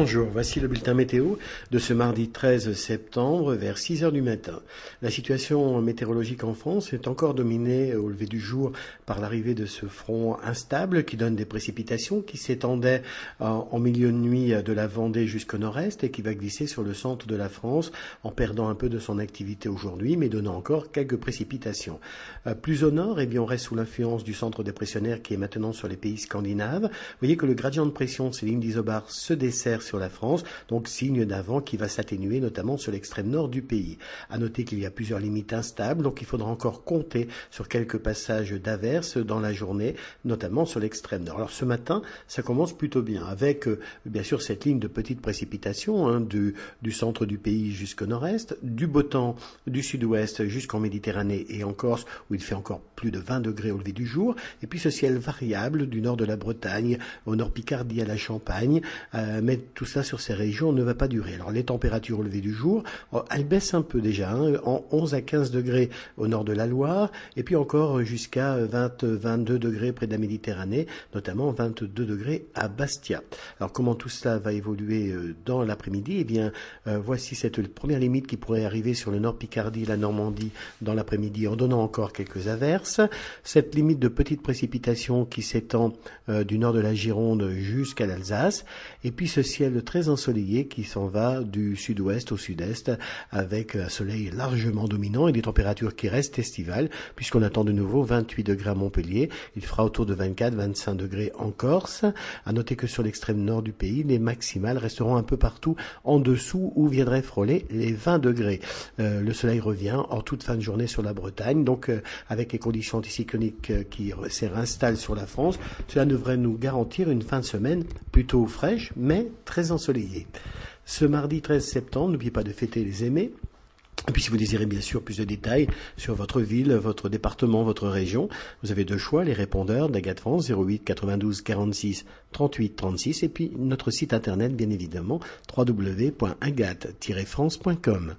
Bonjour, voici le bulletin météo de ce mardi 13 septembre vers 6 heures du matin. La situation météorologique en France est encore dominée au lever du jour par l'arrivée de ce front instable qui donne des précipitations qui s'étendaient en milieu de nuit de la Vendée jusqu'au nord-est et qui va glisser sur le centre de la France en perdant un peu de son activité aujourd'hui mais donnant encore quelques précipitations. Plus au nord, on reste sous l'influence du centre dépressionnaire qui est maintenant sur les pays scandinaves. Vous voyez que le gradient de pression de ces lignes d'isobar se dessert sur la France, donc signe d'un vent qui va s'atténuer notamment sur l'extrême nord du pays. À noter qu'il y a plusieurs limites instables, donc il faudra encore compter sur quelques passages d'averses dans la journée, notamment sur l'extrême nord. Alors ce matin, ça commence plutôt bien, avec bien sûr cette ligne de petites précipitations du centre du pays jusqu'au nord-est, du beau temps du sud-ouest jusqu'en Méditerranée et en Corse, où il fait encore plus de 20 degrés au lever du jour, et puis ce ciel variable du nord de la Bretagne, au nord Picardie à la Champagne, mais tout ça sur ces régions ne va pas durer. Alors les températures au lever du jour, elles baissent un peu déjà, en 11 à 15 degrés au nord de la Loire, et puis encore jusqu'à 22 degrés près de la Méditerranée, notamment 22 degrés à Bastia. Alors comment tout cela va évoluer dans l'après-midi? Voici cette première limite qui pourrait arriver sur le nord Picardie, la Normandie dans l'après-midi en donnant encore quelques averses. Cette limite de petites précipitations qui s'étend du nord de la Gironde jusqu'à l'Alsace, et puis ce ciel très ensoleillé qui s'en va du sud-ouest au sud-est avec un soleil largement dominant et des températures qui restent estivales puisqu'on attend de nouveau 28 degrés à Montpellier, il fera autour de 24-25 degrés en Corse. À noter que sur l'extrême nord du pays, les maximales resteront un peu partout en dessous où viendraient frôler les 20 degrés. Le soleil revient en toute fin de journée sur la Bretagne, donc avec les conditions anticycloniques qui se réinstallent sur la France, cela devrait nous garantir une fin de semaine plutôt fraîche mais très ensoleillée. Ce mardi 13 septembre, n'oubliez pas de fêter les aimés. Et puis si vous désirez bien sûr plus de détails sur votre ville, votre département, votre région, vous avez deux choix, les répondeurs d'Agathe France 08 92 46 38 36 et puis notre site internet bien évidemment www.agathe-france.com.